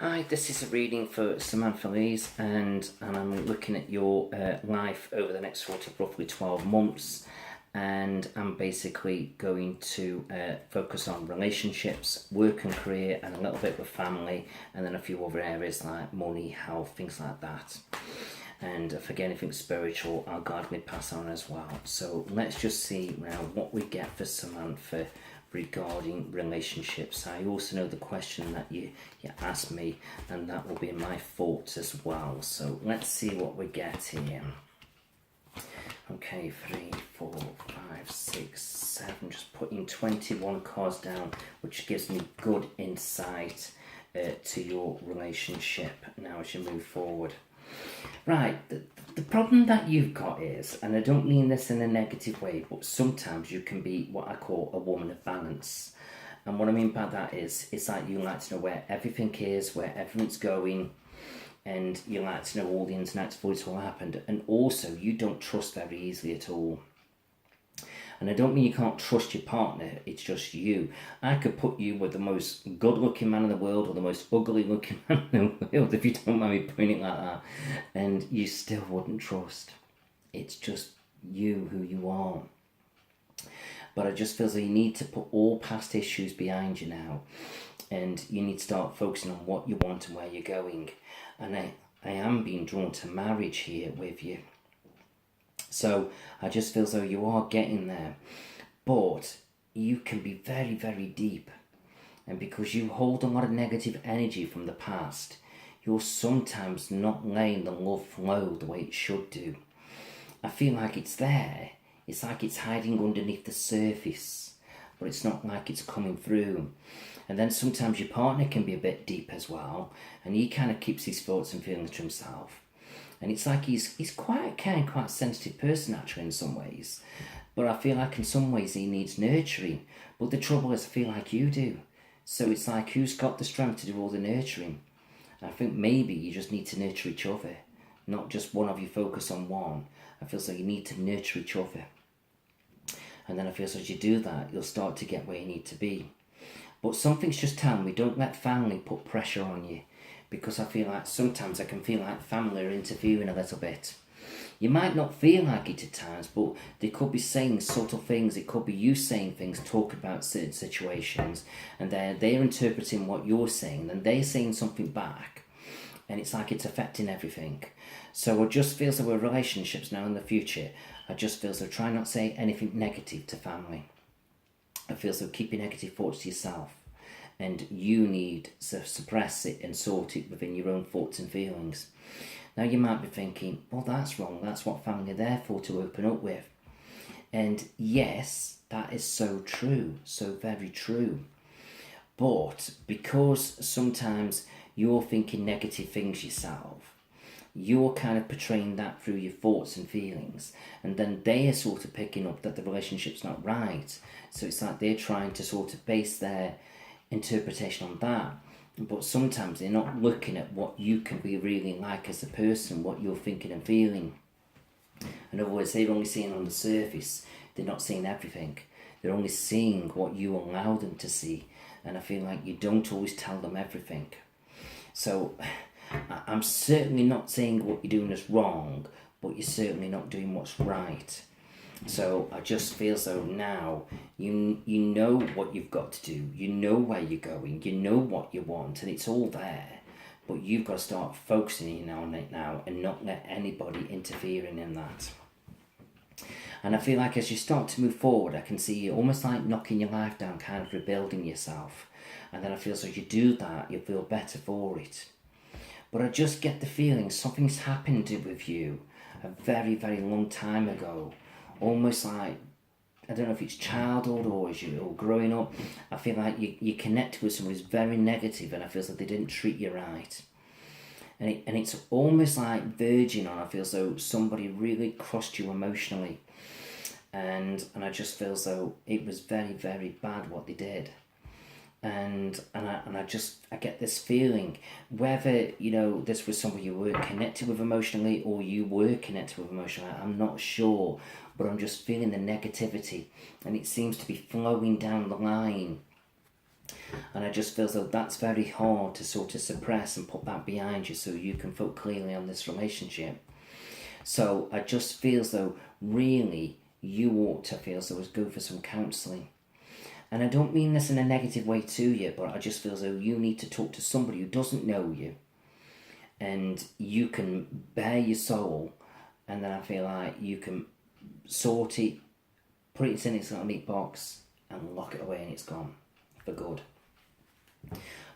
Hi, this is a reading for Samantha Lees, and I'm looking at your life over the next sort of roughly 12 months. And I'm basically going to focus on relationships, work and career, and a little bit with family, and then a few other areas like money, health, things like that. And if I get anything spiritual, I'll gladly pass on as well. So let's just see now what we get for Samantha regarding relationships. I also know the question that you asked me, and that will be my thoughts as well. So let's see what we get here. Okay, 3, 4, 5, 6, 7. Just putting 21 cards down, which gives me good insight to your relationship now as you move forward. Right, the problem that you've got is, and I don't mean this in a negative way, but sometimes you can be what I call a woman of balance. And what I mean by that is, it's like you like to know where everything is, where everything's going, and you like to know all the ins and outs before it's all happened. And also, you don't trust very easily at all. And I don't mean you can't trust your partner, it's just you. I could put you with the most good looking man in the world or the most ugly looking man in the world, if you don't mind me putting it like that, and you still wouldn't trust. It's just you, who you are. But I just feel that you need to put all past issues behind you now, and you need to start focusing on what you want and where you're going. And I am being drawn to marriage here with you. So I just feel as though you are getting there, but you can be very, very deep. And because you hold a lot of negative energy from the past, you're sometimes not letting the love flow the way it should do. I feel like it's there. It's like it's hiding underneath the surface, but it's not like it's coming through. And then sometimes your partner can be a bit deep as well, and he kind of keeps his thoughts and feelings to himself. And it's like he's quite a caring, quite sensitive person actually in some ways. But I feel like in some ways he needs nurturing. But the trouble is I feel like you do. So it's like who's got the strength to do all the nurturing? I think maybe you just need to nurture each other. Not just one of you focus on one. I feel so you need to nurture each other. And then I feel so as you do that, you'll start to get where you need to be. But something's just telling me don't let family put pressure on you. Because I feel like sometimes I can feel like family are interfering a little bit. You might not feel like it at times, but they could be saying subtle things. It could be you saying things, talk about certain situations, and they're interpreting what you're saying, and they're saying something back, and it's like it's affecting everything. So it just feels like with relationships now in the future, I just feel so try not to say anything negative to family. I feel so keep your negative thoughts to yourself. And you need to suppress it and sort it within your own thoughts and feelings. Now you might be thinking, well, that's wrong. That's what family are there for, to open up with. And yes, that is so true, so very true. But because sometimes you're thinking negative things yourself, you're kind of portraying that through your thoughts and feelings, and then they are sort of picking up that the relationship's not right. So it's like they're trying to sort of base their interpretation on that, but sometimes they're not looking at what you can be really like as a person, what you're thinking and feeling. In other words, they're only seeing on the surface, they're not seeing everything. They're only seeing what you allow them to see, and I feel like you don't always tell them everything. So I'm certainly not saying what you're doing is wrong, but you're certainly not doing what's right. So I just feel as though now you know what you've got to do, you know where you're going, you know what you want, and it's all there. But you've got to start focusing on it now and not let anybody interfering in that. And I feel like as you start to move forward, I can see you almost like knocking your life down, kind of rebuilding yourself. And then I feel so as you do that, you'll feel better for it. But I just get the feeling something's happened with you a very, very long time ago. Almost like, I don't know if it's childhood or as you're growing up, I feel like you connect with someone who's very negative, and I feel like they didn't treat you right. And it's almost like verging on, I feel as though somebody really crossed you emotionally. And I just feel as though it was very, very bad what they did. And I get this feeling, whether this was somebody you were connected with emotionally or you were connected with emotionally, I'm not sure, but I'm just feeling the negativity, and it seems to be flowing down the line. And I just feel as though that's very hard to sort of suppress and put that behind you so you can focus clearly on this relationship. So I just feel as though really you ought to feel as though go for some counselling. And I don't mean this in a negative way to you, but I just feel as though you need to talk to somebody who doesn't know you and you can bare your soul, and then I feel like you can sort it, put it in its little neat box and lock it away and it's gone for good.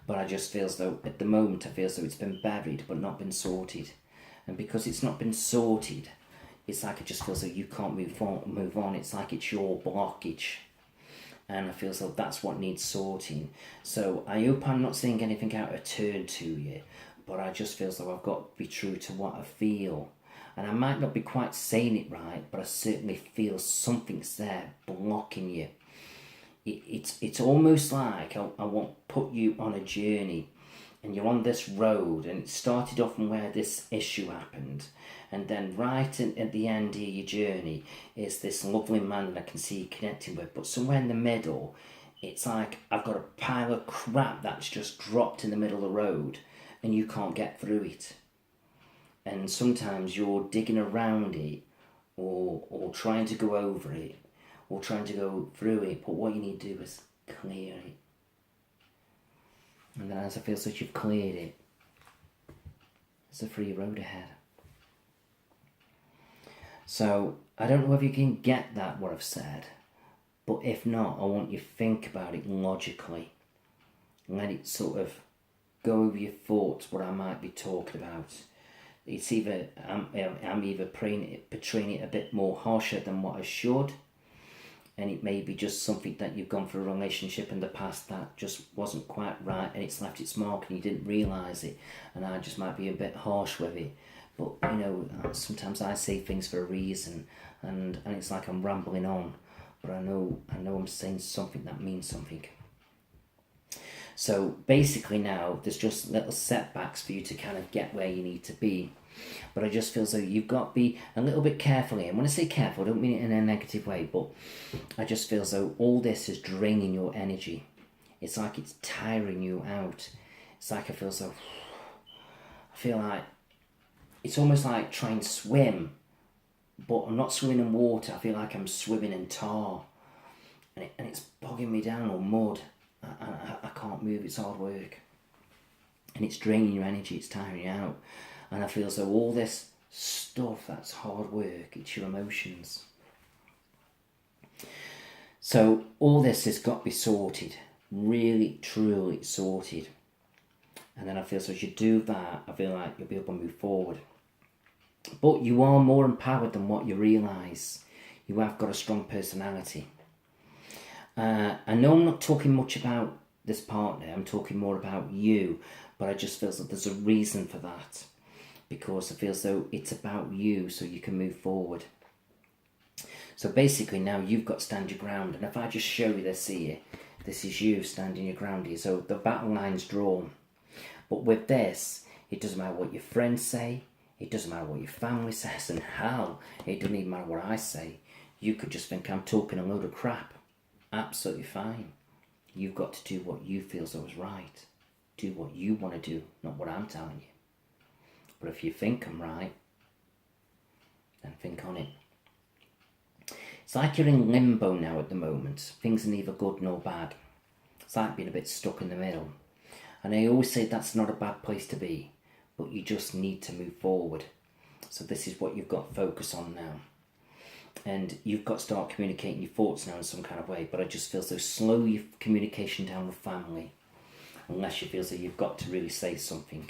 But I just feel as though at the moment I feel as though it's been buried but not been sorted. And because it's not been sorted, it's like it just feels like you can't move on. It's like it's your blockage. And I feel as though that's what needs sorting. So I hope I'm not saying anything out of turn to you, but I just feel as though I've got to be true to what I feel. And I might not be quite saying it right, but I certainly feel something's there blocking you. It's almost like I want to put you on a journey and you're on this road, and it started off from where this issue happened, and then right at the end of your journey is this lovely man that I can see you connecting with, but somewhere in the middle it's like I've got a pile of crap that's just dropped in the middle of the road and you can't get through it. And sometimes you're digging around it or trying to go over it or trying to go through it, but what you need to do is clear it. And then as I feel such you've cleared it, there's a free road ahead. So I don't know whether you can get that, what I've said, but if not, I want you to think about it logically. Let it sort of go over your thoughts, what I might be talking about. It's either, I'm either portraying it a bit more harsher than what I should, and it may be just something that you've gone through a relationship in the past that just wasn't quite right and it's left its mark and you didn't realise it, and I just might be a bit harsh with it. But you know, sometimes I say things for a reason, and it's like I'm rambling on, but I know I'm saying something that means something. So basically now there's just little setbacks for you to kind of get where you need to be. But I just feel as though you've got to be a little bit careful here. And when I say careful, I don't mean it in a negative way, but I just feel as though all this is draining your energy. It's like it's tiring you out. It's like I feel like it's almost like trying to swim, but I'm not swimming in water. I feel like I'm swimming in tar. And it's bogging me down, or mud. I can't move, it's hard work. And it's draining your energy, it's tiring you out. And I feel as though all this stuff that's hard work, it's your emotions. So all this has got to be sorted, really, truly sorted. And then I feel so as you do that, I feel like you'll be able to move forward. But you are more empowered than what you realise. You have got a strong personality. I know I'm not talking much about this partner, I'm talking more about you, but I just feel that there's a reason for that. Because I feel as though it's about you so you can move forward. So basically now you've got to stand your ground. And if I just show you this here, this is you standing your ground here. So the battle line's drawn. But with this, it doesn't matter what your friends say. It doesn't matter what your family says. And hell, it doesn't even matter what I say. You could just think I'm talking a load of crap. Absolutely fine. You've got to do what you feel so is right. Do what you want to do, not what I'm telling you. But if you think I'm right, then think on it. It's like you're in limbo now at the moment. Things are neither good nor bad. It's like being a bit stuck in the middle. And I always say that's not a bad place to be, but you just need to move forward. So this is what you've got to focus on now. And you've got to start communicating your thoughts now in some kind of way. But I just feel so slow your communication down with family, unless you feel so you've got to really say something.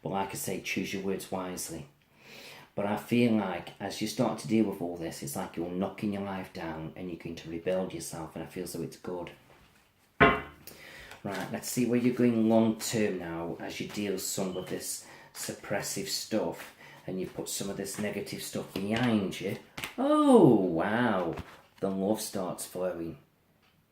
But like I say, choose your words wisely. But I feel like as you start to deal with all this, it's like you're knocking your life down and you're going to rebuild yourself, and I feel so it's good. Right, let's see where you're going long term now as you deal some with this suppressive stuff and you put some of this negative stuff behind you. Oh, wow. The love starts flowing.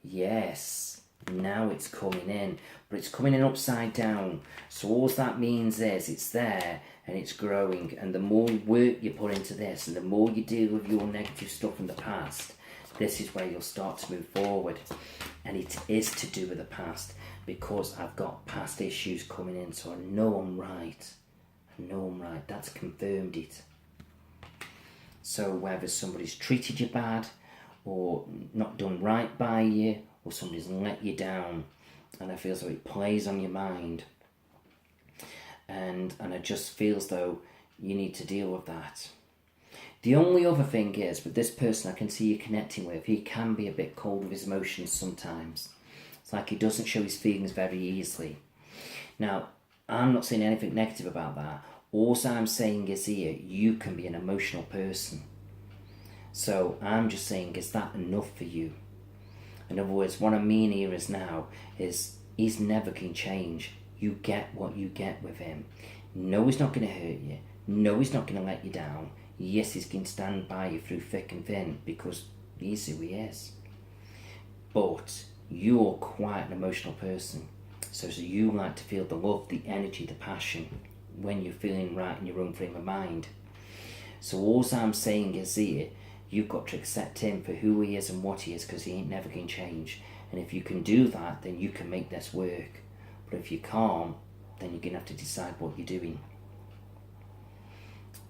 Yes. Now it's coming in, but it's coming in upside down. So all that means is it's there and it's growing, and the more work you put into this and the more you deal with your negative stuff in the past, this is where you'll start to move forward. And it is to do with the past. because I've got past issues coming in, so I know I'm right. I know I'm right. That's confirmed it. So whether somebody's treated you bad, or not done right by you, or somebody's let you down, and I feel as though it plays on your mind, and I just feel as though you need to deal with that. The only other thing is, with this person I can see you connecting with, he can be a bit cold with his emotions sometimes. It's like he doesn't show his feelings very easily. Now, I'm not saying anything negative about that. All I'm saying is here, you can be an emotional person. So I'm just saying, is that enough for you? In other words, what I mean here is now, is he's never can change. You get what you get with him. No, he's not going to hurt you. No, he's not going to let you down. Yes, he's going to stand by you through thick and thin, because he's who he is. But you're quite an emotional person. So you like to feel the love, the energy, the passion when you're feeling right in your own frame of mind. So all I'm saying is here, you've got to accept him for who he is and what he is, because he ain't never going to change. And if you can do that, then you can make this work. But if you can't, then you're going to have to decide what you're doing.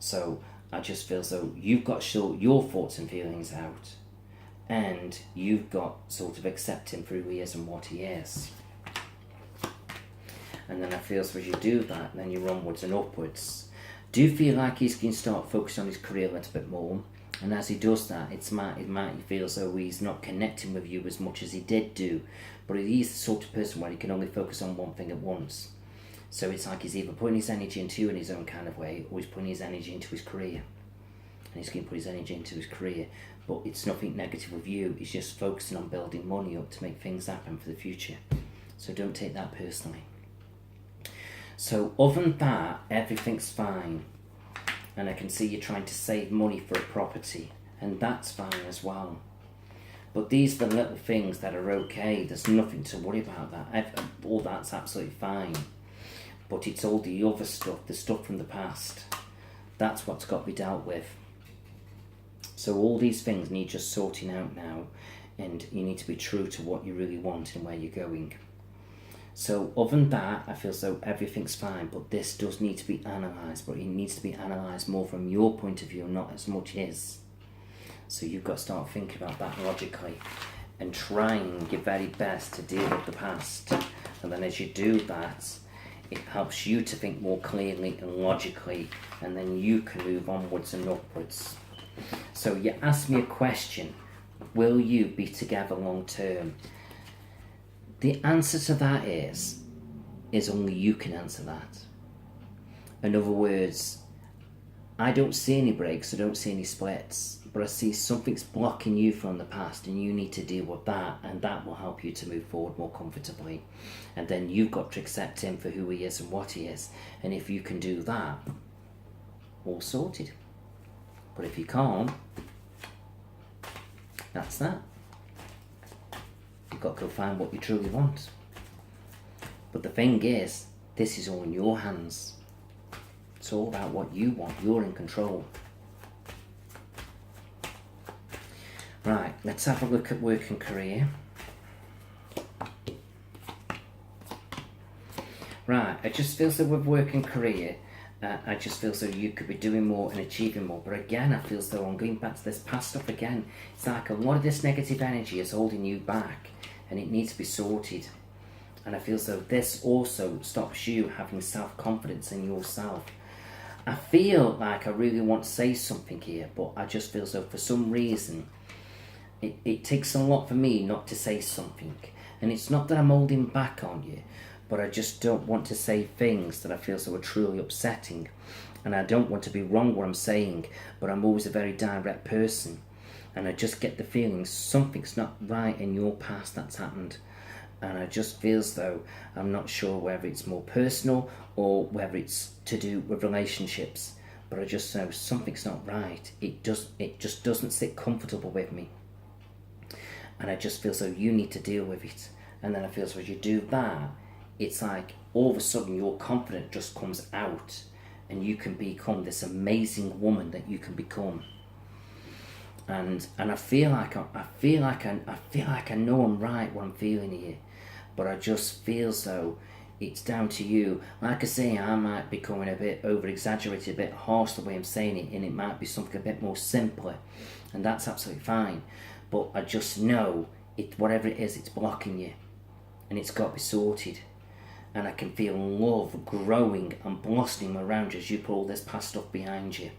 So I just feel as though you've got to sort your thoughts and feelings out, and you've got sort of accept him for who he is and what he is. And then I feel as you do that, then you're onwards and upwards. Do you feel like he's going to start focusing on his career a little bit more? And as he does that, it might feel as though he's not connecting with you as much as he did do. But he's the sort of person where he can only focus on one thing at once. So it's like he's either putting his energy into you in his own kind of way, or he's putting his energy into his career. And he's going to put his energy into his career. But it's nothing negative with you. He's just focusing on building money up to make things happen for the future. So don't take that personally. So other than that, everything's fine. And I can see you trying to save money for a property, and that's fine as well. But these are the little things that are okay. There's nothing to worry about that. All that's absolutely fine. But it's all the other stuff, the stuff from the past. That's what's got to be dealt with. So all these things need just sorting out now, and you need to be true to what you really want and where you're going. So other than that, I feel as though everything's fine, but this does need to be analysed, but it needs to be analysed more from your point of view, not as much his. So you've got to start thinking about that logically and trying your very best to deal with the past. And then as you do that, it helps you to think more clearly and logically, and then you can move onwards and upwards. So you asked me a question, will you be together long term? The answer to that is only you can answer that. In other words, I don't see any breaks, I don't see any splits, but I see something's blocking you from the past, and you need to deal with that, and that will help you to move forward more comfortably. And then you've got to accept him for who he is and what he is. And if you can do that, all sorted. But if you can't, that's that. You've got to go find what you truly want. But the thing is, this is all in your hands. It's all about what you want. You're in control. Right, let's have a look at work and career. Right, I just feel so with work and career, I just feel so you could be doing more and achieving more. But again, I feel as though I'm going back to this past stuff again. It's like a lot of this negative energy is holding you back, and it needs to be sorted. And I feel as though this also stops you having self-confidence in yourself. I feel like I really want to say something here, but I just feel as though for some reason it takes a lot for me not to say something. And it's not that I'm holding back on you, but I just don't want to say things that I feel so are truly upsetting. And I don't want to be wrong what I'm saying, but I'm always a very direct person. And I just get the feeling something's not right in your past that's happened. And I just feel as though I'm not sure whether it's more personal or whether it's to do with relationships. But I just know something's not right. It just doesn't sit comfortable with me. And I just feel as though you need to deal with it. And then I feel as though as you do that, it's like all of a sudden your confidence just comes out, and you can become this amazing woman that you can become. And I feel like I know I'm right what I'm feeling here, but I just feel as though it's down to you. Like I say, I might be coming a bit over exaggerated, a bit harsh the way I'm saying it, and it might be something a bit more simpler, and that's absolutely fine. But I just know it, whatever it is, it's blocking you, and it's got to be sorted. And I can feel love growing and blossoming around you as you put all this past stuff behind you.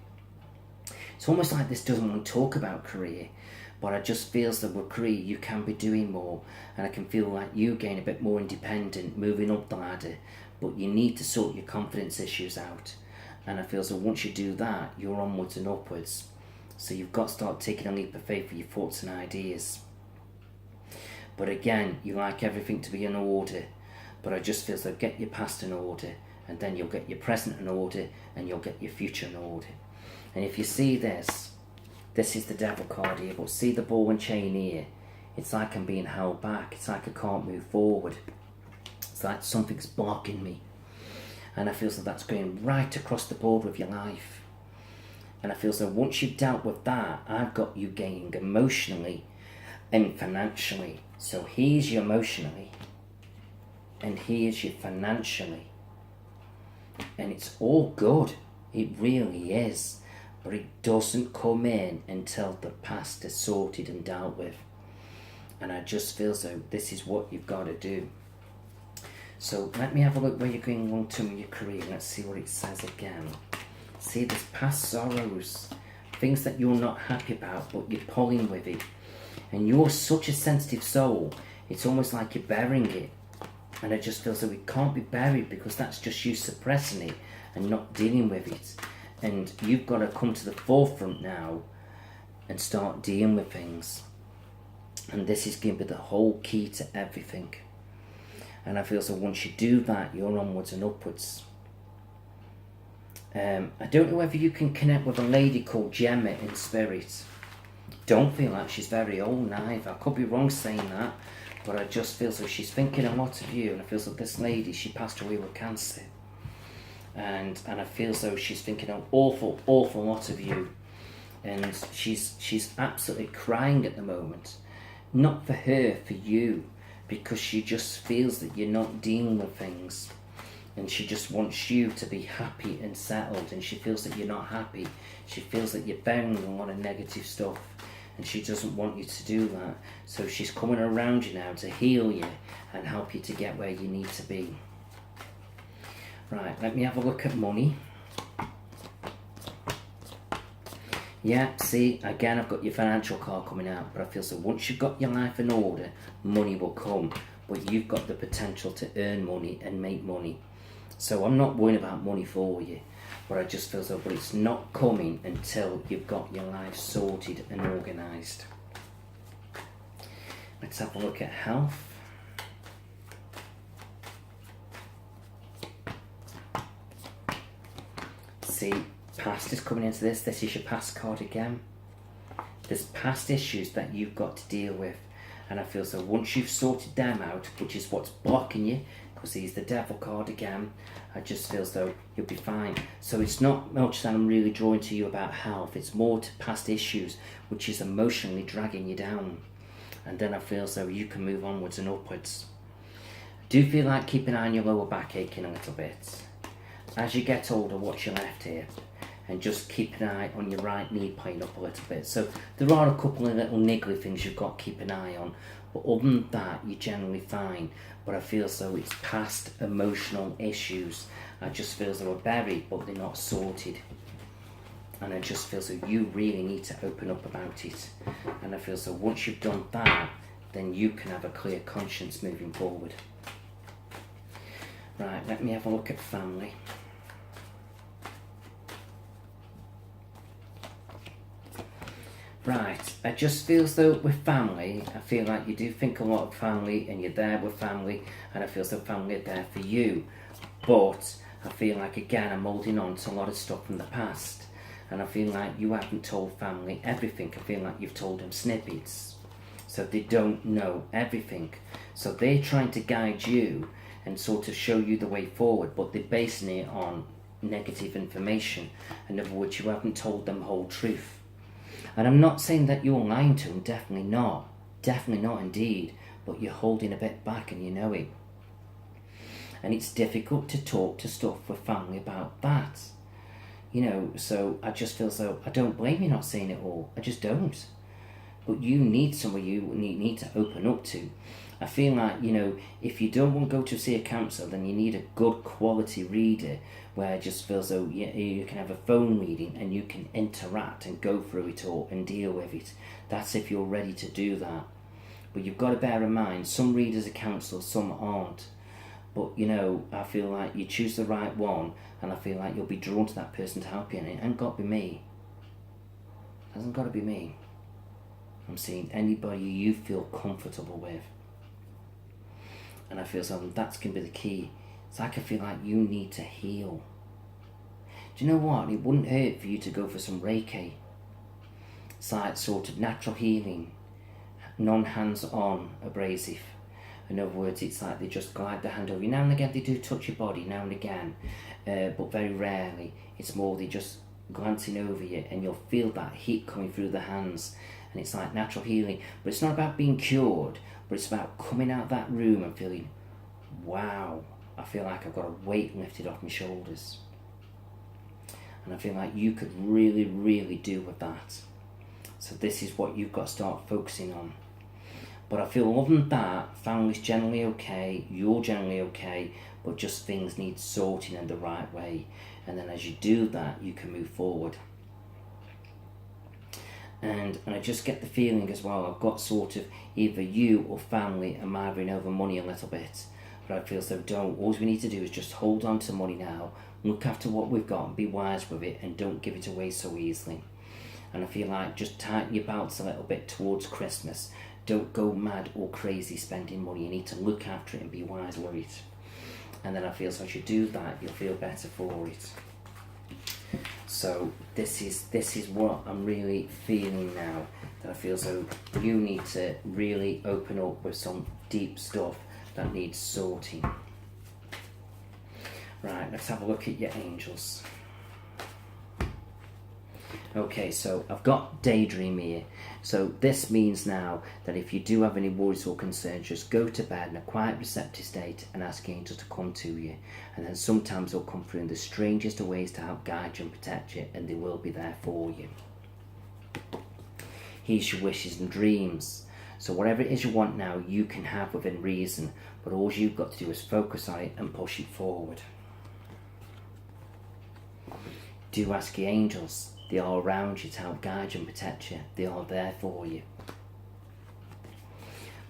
It's almost like this doesn't want to talk about career, but I just feel that with career you can be doing more, and I can feel like you gain a bit more independent, moving up the ladder, but you need to sort your confidence issues out. And I feel so once you do that, you're onwards and upwards. So you've got to start taking a leap of faith for your thoughts and ideas. But again, you like everything to be in order, but I just feel so get your past in order, and then you'll get your present in order, and you'll get your future in order. And if you see this is the devil card here, but see the ball and chain here? It's like I'm being held back. It's like I can't move forward. It's like something's blocking me. And I feel so that's going right across the board with your life. And I feel so once you've dealt with that, I've got you gaining emotionally and financially. So here's you emotionally, and here's you financially. And it's all good. It really is. But it doesn't come in until the past is sorted and dealt with. And I just feel so this is what you've got to do. So let me have a look where you're going long term in your career. Let's see what it says again. See, there's past sorrows, things that you're not happy about, but you're pulling with it. And you're such a sensitive soul, it's almost like you're burying it. And I just feel so it can't be buried, because that's just you suppressing it and not dealing with it. And you've got to come to the forefront now and start dealing with things. And this is going to be the whole key to everything. And I feel so once you do that, you're onwards and upwards. I don't know whether you can connect with a lady called Gemma in spirit. Don't feel like she's very old neither. I could be wrong saying that, but I just feel so she's thinking a lot of you. And I feel so this lady, she passed away with cancer. And I feel as though she's thinking an awful lot of you, and she's absolutely crying at the moment, not for her, for you, because she just feels that you're not dealing with things, and she just wants you to be happy and settled, and she feels that you're not happy. She feels that you're bearing a lot of negative stuff, and she doesn't want you to do that. So she's coming around you now to heal you and help you to get where you need to be. Right, let me have a look at money. Yeah, see, again, I've got your financial card coming out, but I feel so once you've got your life in order, money will come, but you've got the potential to earn money and make money. So I'm not worrying about money for you, but I just feel so, but it's not coming until you've got your life sorted and organised. Let's have a look at health. See, past is coming into this. This is your past card again. There's past issues that you've got to deal with. And I feel so once you've sorted them out, which is what's blocking you, because he's the devil card again, I just feel as though you'll be fine. So it's not much that I'm really drawing to you about health. It's more to past issues, which is emotionally dragging you down. And then I feel as though you can move onwards and upwards. I do feel like keeping an eye on your lower back aching a little bit. As you get older, watch your left hip, and just keep an eye on your right knee playing up a little bit. So there are a couple of little niggly things you've got to keep an eye on, but other than that, you're generally fine. But I feel as though it's past emotional issues. I just feel as though they're buried, but they're not sorted. And I just feel as though you really need to open up about it. And I feel as though once you've done that, then you can have a clear conscience moving forward. Right, let me have a look at family. Right, I just feel as though with family, I feel like you do think a lot of family and you're there with family, and I feel as though family are there for you. But I feel like, again, I'm holding on to a lot of stuff from the past, and I feel like you haven't told family everything. I feel like you've told them snippets, so they don't know everything. So they're trying to guide you and sort of show you the way forward, but they're basing it on negative information. In other words, you haven't told them whole truth. And I'm not saying that you're lying to them, definitely not indeed, but you're holding a bit back and you know it. And it's difficult to talk to stuff with family about that. So I just feel so, I don't blame you not saying it all. I just don't. But you need somebody you need to open up to. I feel like, if you don't want to go to see a counsellor, then you need a good quality reader where it just feels though you can have a phone reading and you can interact and go through it all and deal with it. That's if you're ready to do that. But you've got to bear in mind, some readers are counsellors, some aren't. But, I feel like you choose the right one, and I feel like you'll be drawn to that person to help you. And it ain't got to be me. It hasn't got to be me. I'm seeing anybody you feel comfortable with. And I feel so that's going to be the key. It's like I feel like you need to heal. Do you know what? It wouldn't hurt for you to go for some Reiki. It's like sort of natural healing, non-hands-on abrasive. In other words, it's like they just glide the hand over you. Now and again they do touch your body, now and again, but very rarely. It's more they just glancing over you, and you'll feel that heat coming through the hands, and it's like natural healing. But it's not about being cured, but it's about coming out of that room and feeling, wow, I feel like I've got a weight lifted off my shoulders. And I feel like you could really, really do with that. So this is what you've got to start focusing on. But I feel other than that, family's generally okay, you're generally okay, but just things need sorting in the right way. And then as you do that, you can move forward. And I just get the feeling as well, I've got sort of either you or family are marrying over money a little bit. But I feel so don't. All we need to do is just hold on to money now, look after what we've got and be wise with it, and don't give it away so easily. And I feel like just tighten your belts a little bit towards Christmas. Don't go mad or crazy spending money. You need to look after it and be wise with it. And then I feel so as you do that, you'll feel better for it. So this is what I'm really feeling now. That I feel so you need to really open up with some deep stuff that needs sorting. Right, let's have a look at your angels. Okay, so I've got daydream here. So this means now that if you do have any worries or concerns, just go to bed in a quiet, receptive state and ask angels to come to you. And then sometimes they'll come through in the strangest of ways to help guide you and protect you, and they will be there for you. Here's your wishes and dreams. So whatever it is you want now, you can have within reason, but all you've got to do is focus on it and push it forward. Do ask your angels. They are around you to help guide you and protect you. They are there for you.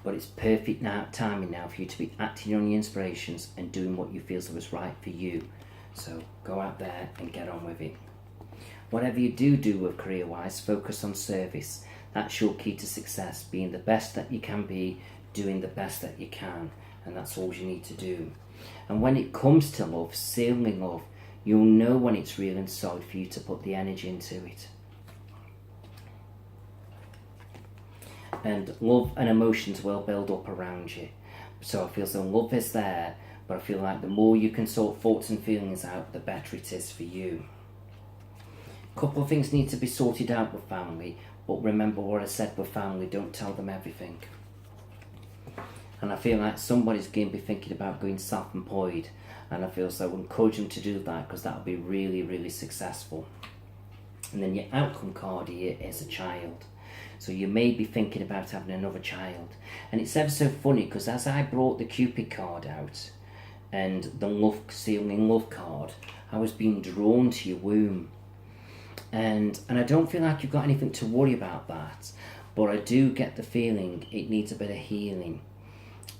But it's perfect timing now for you to be acting on your inspirations and doing what you feel is right for you. So go out there and get on with it. Whatever you do with career-wise, focus on service. That's your key to success, being the best that you can be, doing the best that you can. And that's all you need to do. And when it comes to love, sailing love, you'll know when it's real and solid for you to put the energy into it. And love and emotions will build up around you. So I feel so love is there, but I feel like the more you can sort thoughts and feelings out, the better it is for you. A couple of things need to be sorted out with family, but remember what I said with family, don't tell them everything. And I feel like somebody's going to be thinking about going self-employed. And I feel so I would encourage them to do that, because that will be really, really successful. And then your outcome card here is a child. So you may be thinking about having another child. And it's ever so funny, because as I brought the Cupid card out and the love sealing love card, I was being drawn to your womb. And I don't feel like you've got anything to worry about that. But I do get the feeling it needs a bit of healing.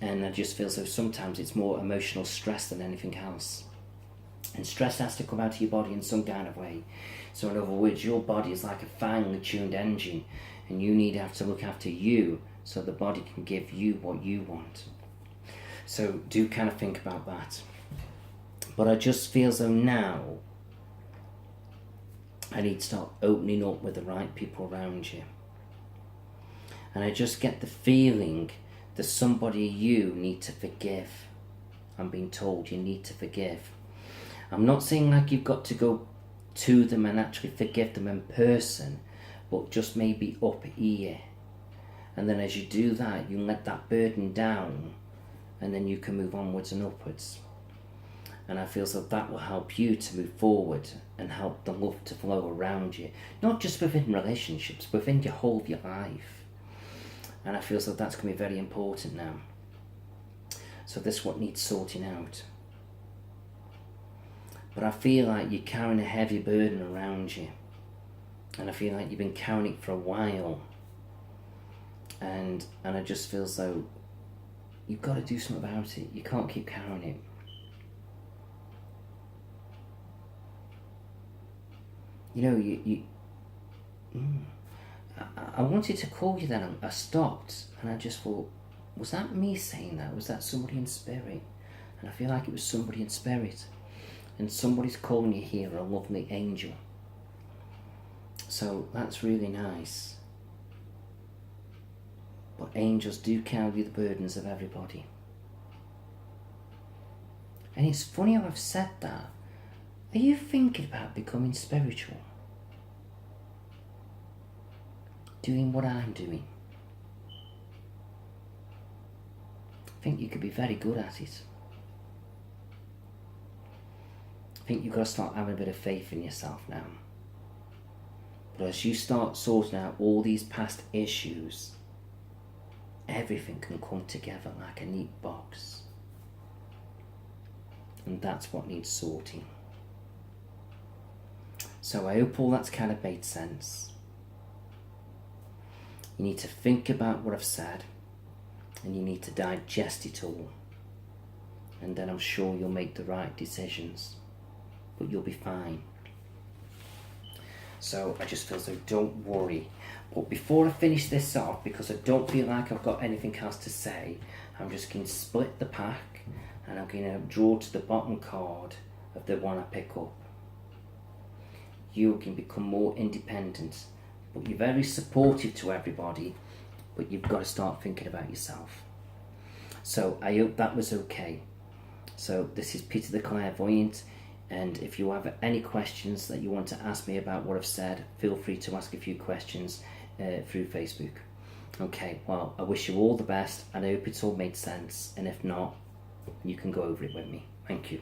And I just feel so sometimes it's more emotional stress than anything else. And stress has to come out of your body in some kind of way. So in other words, your body is like a finely tuned engine, and you need to have to look after you so the body can give you what you want. So do kind of think about that. But I just feel as though now I need to start opening up with the right people around you. And I just get the feeling there's somebody you need to forgive. I'm being told you need to forgive. I'm not saying like you've got to go to them and actually forgive them in person, but just maybe up here. And then as you do that, you let that burden down, and then you can move onwards and upwards. And I feel so that will help you to move forward and help the love to flow around you, not just within relationships, but within your whole of your life. And I feel so that's going to be very important now. So this is what needs sorting out. But I feel like you're carrying a heavy burden around you, and I feel like you've been carrying it for a while, and I just feel as though you've got to do something about it. You can't keep carrying it. You know, I wanted to call you then. I stopped and I just thought, was that me saying that? Was that somebody in spirit? And I feel like it was somebody in spirit. And somebody's calling you here, a lovely angel. So that's really nice. But angels do carry the burdens of everybody. And it's funny how I've said that. Are you thinking about becoming spiritual? Doing what I'm doing? I think you could be very good at it. I think you've got to start having a bit of faith in yourself now. But as you start sorting out all these past issues, everything can come together like a neat box. And that's what needs sorting. So I hope all that's kind of made sense. You need to think about what I've said, and you need to digest it all. And then I'm sure you'll make the right decisions. But you'll be fine. So I just feel so don't worry. But before I finish this off, because I don't feel like I've got anything else to say, I'm just going to split the pack and I'm going to draw to the bottom card of the one I pick up. You can become more independent, but you're very supportive to everybody, but you've got to start thinking about yourself. So I hope that was okay. So this is Peter the Clairvoyant. And if you have any questions that you want to ask me about what I've said, feel free to ask a few questions through Facebook. Okay, well, I wish you all the best, and I hope it's all made sense. And if not, you can go over it with me. Thank you.